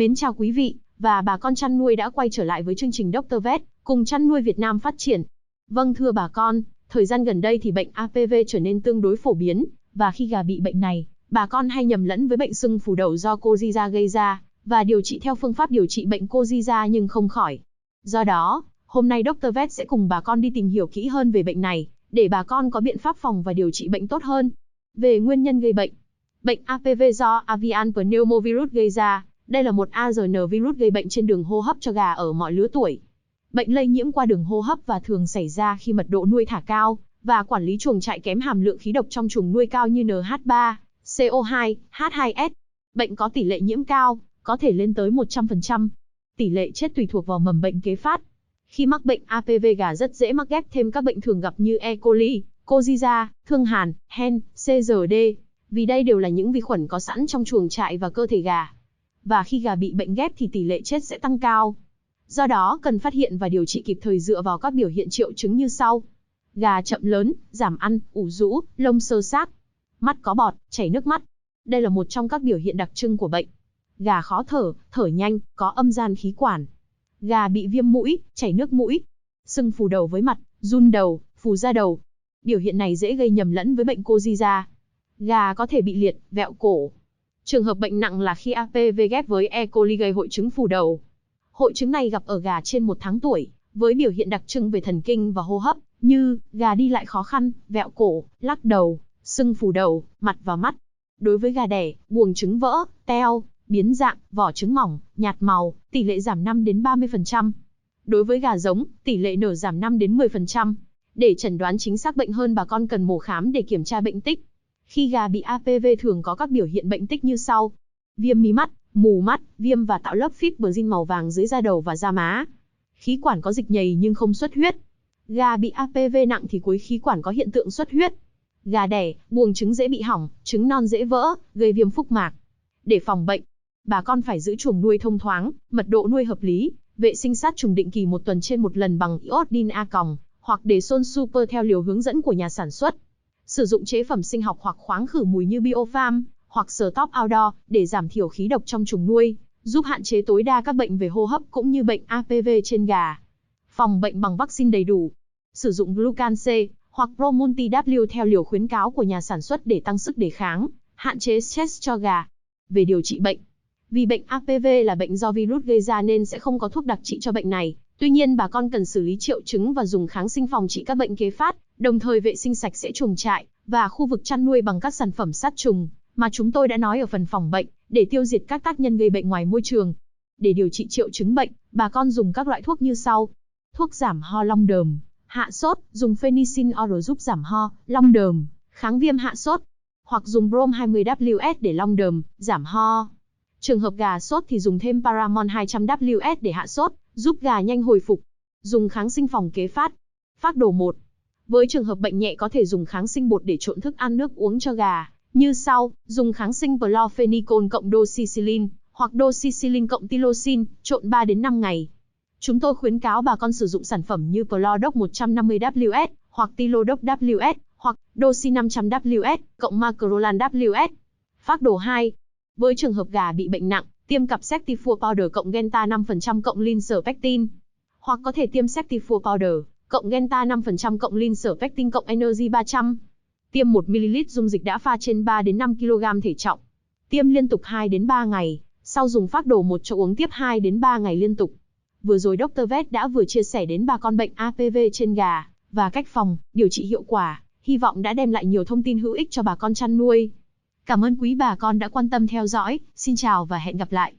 Mến chào quý vị và bà con chăn nuôi đã quay trở lại với chương trình Dr. Vet, cùng chăn nuôi Việt Nam phát triển. Vâng thưa bà con, thời gian gần đây thì bệnh HPV trở nên tương đối phổ biến, và khi gà bị bệnh này, bà con hay nhầm lẫn với bệnh sưng phù đầu do Coxiza gây ra, và điều trị theo phương pháp điều trị bệnh Coxiza nhưng không khỏi. Do đó, hôm nay Dr. Vet sẽ cùng bà con đi tìm hiểu kỹ hơn về bệnh này, để bà con có biện pháp phòng và điều trị bệnh tốt hơn. Về nguyên nhân gây bệnh. Bệnh HPV do Avian pneumovirus gây ra. Đây là một ARN virus gây bệnh trên đường hô hấp cho gà ở mọi lứa tuổi. Bệnh lây nhiễm qua đường hô hấp và thường xảy ra khi mật độ nuôi thả cao, và quản lý chuồng trại kém hàm lượng khí độc trong chuồng nuôi cao như NH3, CO2, H2S. Bệnh có tỷ lệ nhiễm cao, có thể lên tới 100%. Tỷ lệ chết tùy thuộc vào mầm bệnh kế phát. Khi mắc bệnh HPV, gà rất dễ mắc ghép thêm các bệnh thường gặp như E. coli, Coxiza, thương hàn, hen, CRD, vì đây đều là những vi khuẩn có sẵn trong chuồng trại và cơ thể gà. Và khi gà bị bệnh ghép thì tỷ lệ chết sẽ tăng cao. Do đó cần phát hiện và điều trị kịp thời dựa vào các biểu hiện triệu chứng như sau. Gà chậm lớn, giảm ăn, ủ rũ, lông xơ xác, mắt có bọt, chảy nước mắt. Đây là một trong các biểu hiện đặc trưng của bệnh. Gà khó thở, thở nhanh, có âm gian khí quản. Gà bị viêm mũi, chảy nước mũi, sưng phù đầu với mặt, run đầu, phù da đầu. Biểu hiện này dễ gây nhầm lẫn với bệnh Coxiza. Gà có thể bị liệt, vẹo cổ. Trường hợp bệnh nặng là khi HPV ghép với E. coli gây hội chứng phù đầu. Hội chứng này gặp ở gà trên 1 tháng tuổi, với biểu hiện đặc trưng về thần kinh và hô hấp, như gà đi lại khó khăn, vẹo cổ, lắc đầu, sưng phù đầu, mặt và mắt. Đối với gà đẻ, buồng trứng vỡ, teo, biến dạng, vỏ trứng mỏng, nhạt màu, tỷ lệ giảm 5 đến 30%. Đối với gà giống, tỷ lệ nở giảm 5 đến 10%. Để chẩn đoán chính xác bệnh hơn, bà con cần mổ khám để kiểm tra bệnh tích. Khi gà bị HPV thường có các biểu hiện bệnh tích như sau. Viêm mí mắt, mù mắt, viêm và tạo lớp fibrin màu vàng dưới da đầu và da má. Khí quản có dịch nhầy nhưng không xuất huyết. Gà bị HPV nặng thì cuối khí quản có hiện tượng xuất huyết. Gà đẻ, buồng trứng dễ bị hỏng, trứng non dễ vỡ, gây viêm phúc mạc. Để phòng bệnh, bà con phải giữ chuồng nuôi thông thoáng, mật độ nuôi hợp lý, vệ sinh sát trùng định kỳ 1 tuần trên 1 lần bằng iodine A+, hoặc Deson Super theo liều hướng dẫn của nhà sản xuất. Sử dụng chế phẩm sinh học hoặc khoáng khử mùi như Biofarm hoặc Stop Outdoor để giảm thiểu khí độc trong chuồng nuôi, giúp hạn chế tối đa các bệnh về hô hấp cũng như bệnh HPV trên gà. Phòng bệnh bằng vaccine đầy đủ. Sử dụng Glucan C hoặc Promulti W theo liều khuyến cáo của nhà sản xuất để tăng sức đề kháng, hạn chế stress cho gà. Về điều trị bệnh. Vì bệnh HPV là bệnh do virus gây ra nên sẽ không có thuốc đặc trị cho bệnh này. Tuy nhiên bà con cần xử lý triệu chứng và dùng kháng sinh phòng trị các bệnh kế phát, đồng thời vệ sinh sạch sẽ chuồng trại và khu vực chăn nuôi bằng các sản phẩm sát trùng mà chúng tôi đã nói ở phần phòng bệnh, để tiêu diệt các tác nhân gây bệnh ngoài môi trường. Để điều trị triệu chứng bệnh, bà con dùng các loại thuốc như sau. Thuốc giảm ho long đờm, hạ sốt, dùng Phenicillin oral giúp giảm ho, long đờm, kháng viêm hạ sốt, hoặc dùng Brom 20WS để long đờm, giảm ho. Trường hợp gà sốt thì dùng thêm Paramon 200WS để hạ sốt, giúp gà nhanh hồi phục. Dùng kháng sinh phòng kế phát. Phác đồ 1. Với trường hợp bệnh nhẹ có thể dùng kháng sinh bột để trộn thức ăn nước uống cho gà, như sau, dùng kháng sinh Chlorphenicol cộng doxycycline, hoặc doxycycline cộng tylosin, trộn 3 đến 5 ngày. Chúng tôi khuyến cáo bà con sử dụng sản phẩm như Chlordox 150WS, hoặc Tylodox WS, hoặc Doxy 500WS, cộng Macrolan WS. Phác đồ 2. Với trường hợp gà bị bệnh nặng, tiêm cặp Sectifor Powder cộng Genta 5% cộng Linserpectin. Hoặc có thể tiêm Sectifor Powder cộng Genta 5% cộng Linserpectin cộng Energy 300. Tiêm 1ml dung dịch đã pha trên 3 đến 5 kg thể trọng. Tiêm liên tục 2 đến 3 ngày, sau dùng phác đồ 1 cho uống tiếp 2 đến 3 ngày liên tục. Vừa rồi Dr. Vet đã vừa chia sẻ đến bà con bệnh HPV trên gà và cách phòng, điều trị hiệu quả, hy vọng đã đem lại nhiều thông tin hữu ích cho bà con chăn nuôi. Cảm ơn quý bà con đã quan tâm theo dõi, xin chào và hẹn gặp lại.